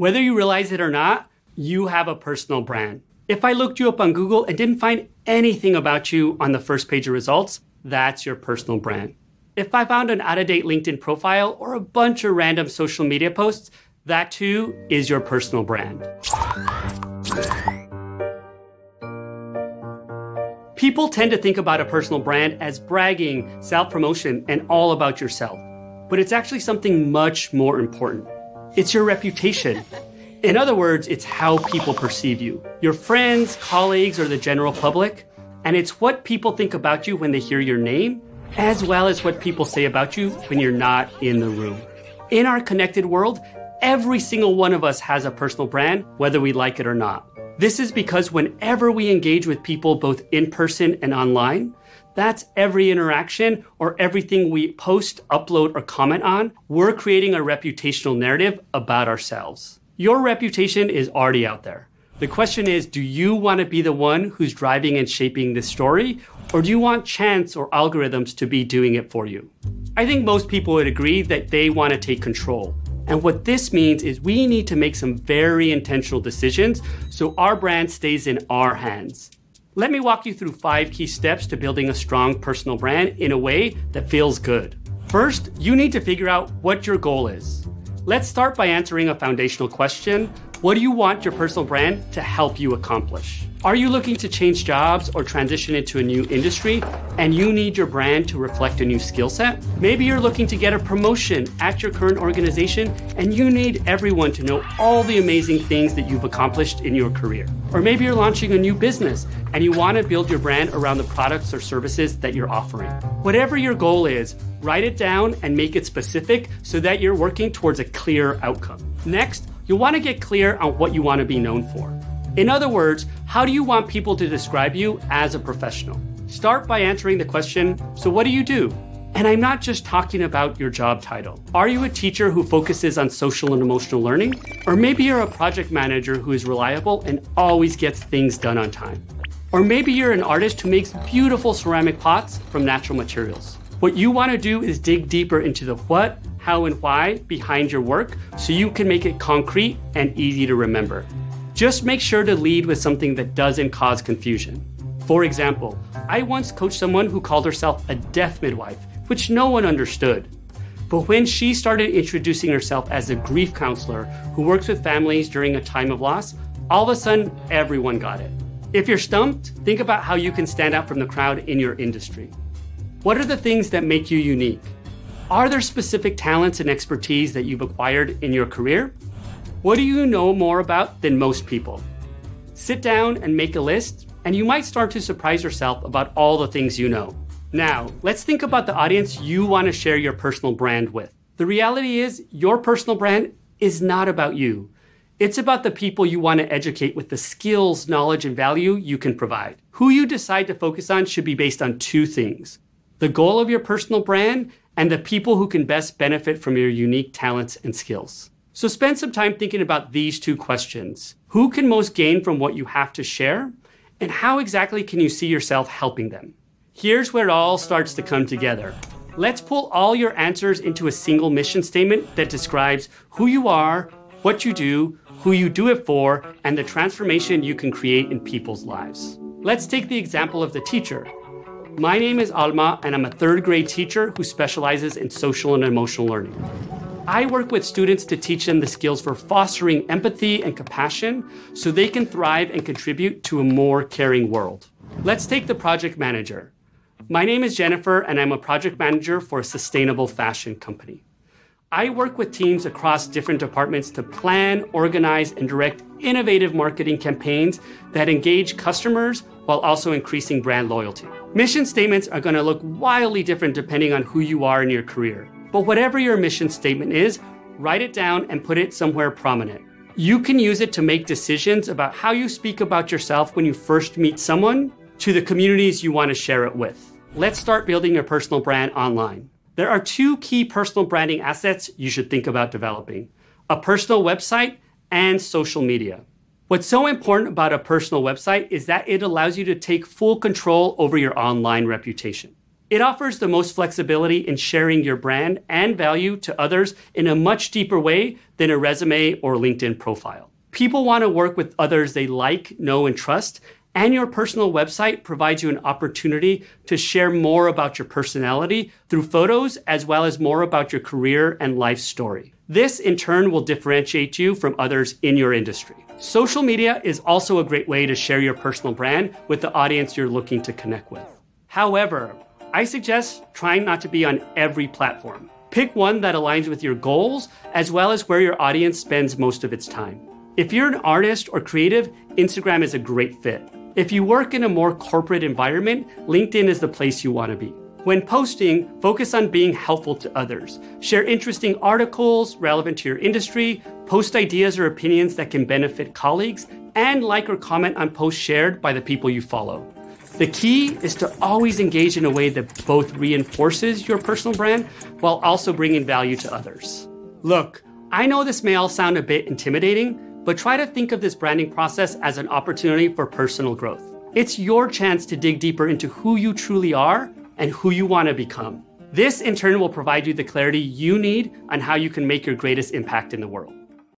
Whether you realize it or not, you have a personal brand. If I looked you up on Google and didn't find anything about you on the first page of results, that's your personal brand. If I found an out-of-date LinkedIn profile or a bunch of random social media posts, that too is your personal brand. People tend to think about a personal brand as bragging, self-promotion, and all about yourself. But it's actually something much more important. It's your reputation. In other words, it's how people perceive you. Your friends, colleagues, or the general public. And it's what people think about you when they hear your name, as well as what people say about you when you're not in the room. In our connected world, every single one of us has a personal brand, whether we like it or not. This is because whenever we engage with people both in person and online, that's every interaction or everything we post, upload, or comment on, we're creating a reputational narrative about ourselves. Your reputation is already out there. The question is, do you want to be the one who's driving and shaping this story, or do you want chance or algorithms to be doing it for you? I think most people would agree that they want to take control. And what this means is we need to make some very intentional decisions so our brand stays in our hands. Let me walk you through 5 key steps to building a strong personal brand in a way that feels good. First, you need to figure out what your goal is. Let's start by answering a foundational question. What do you want your personal brand to help you accomplish? Are you looking to change jobs or transition into a new industry and you need your brand to reflect a new skill set? Maybe you're looking to get a promotion at your current organization and you need everyone to know all the amazing things that you've accomplished in your career. Or maybe you're launching a new business and you want to build your brand around the products or services that you're offering. Whatever your goal is, write it down and make it specific so that you're working towards a clear outcome. Next, you'll want to get clear on what you want to be known for. In other words, how do you want people to describe you as a professional? Start by answering the question, so what do you do? And I'm not just talking about your job title. Are you a teacher who focuses on social and emotional learning? Or maybe you're a project manager who is reliable and always gets things done on time. Or maybe you're an artist who makes beautiful ceramic pots from natural materials. What you want to do is dig deeper into the what, how, and why behind your work so you can make it concrete and easy to remember. Just make sure to lead with something that doesn't cause confusion. For example, I once coached someone who called herself a death midwife, which no one understood. But when she started introducing herself as a grief counselor who works with families during a time of loss, all of a sudden, everyone got it. If you're stumped, think about how you can stand out from the crowd in your industry. What are the things that make you unique? Are there specific talents and expertise that you've acquired in your career? What do you know more about than most people? Sit down and make a list, and you might start to surprise yourself about all the things you know. Now, let's think about the audience you want to share your personal brand with. The reality is, your personal brand is not about you. It's about the people you want to educate with the skills, knowledge, and value you can provide. Who you decide to focus on should be based on 2 things: the goal of your personal brand and the people who can best benefit from your unique talents and skills. So spend some time thinking about these 2 questions. Who can most gain from what you have to share? And how exactly can you see yourself helping them? Here's where it all starts to come together. Let's pull all your answers into a single mission statement that describes who you are, what you do, who you do it for, and the transformation you can create in people's lives. Let's take the example of the teacher. My name is Alma, and I'm a 3rd grade teacher who specializes in social and emotional learning. I work with students to teach them the skills for fostering empathy and compassion so they can thrive and contribute to a more caring world. Let's take the project manager. My name is Jennifer, and I'm a project manager for a sustainable fashion company. I work with teams across different departments to plan, organize, and direct innovative marketing campaigns that engage customers while also increasing brand loyalty. Mission statements are going to look wildly different depending on who you are in your career. But whatever your mission statement is, write it down and put it somewhere prominent. You can use it to make decisions about how you speak about yourself when you first meet someone to the communities you want to share it with. Let's start building your personal brand online. There are 2 key personal branding assets you should think about developing: a personal website and social media. What's so important about a personal website is that it allows you to take full control over your online reputation. It offers the most flexibility in sharing your brand and value to others in a much deeper way than a resume or LinkedIn profile. People want to work with others they like, know, and trust, and your personal website provides you an opportunity to share more about your personality through photos, as well as more about your career and life story. This, in turn, will differentiate you from others in your industry. Social media is also a great way to share your personal brand with the audience you're looking to connect with. However, I suggest trying not to be on every platform. Pick one that aligns with your goals, as well as where your audience spends most of its time. If you're an artist or creative, Instagram is a great fit. If you work in a more corporate environment, LinkedIn is the place you want to be. When posting, focus on being helpful to others. Share interesting articles relevant to your industry, post ideas or opinions that can benefit colleagues, and like or comment on posts shared by the people you follow. The key is to always engage in a way that both reinforces your personal brand while also bringing value to others. Look, I know this may all sound a bit intimidating, but try to think of this branding process as an opportunity for personal growth. It's your chance to dig deeper into who you truly are and who you want to become. This, in turn, will provide you the clarity you need on how you can make your greatest impact in the world.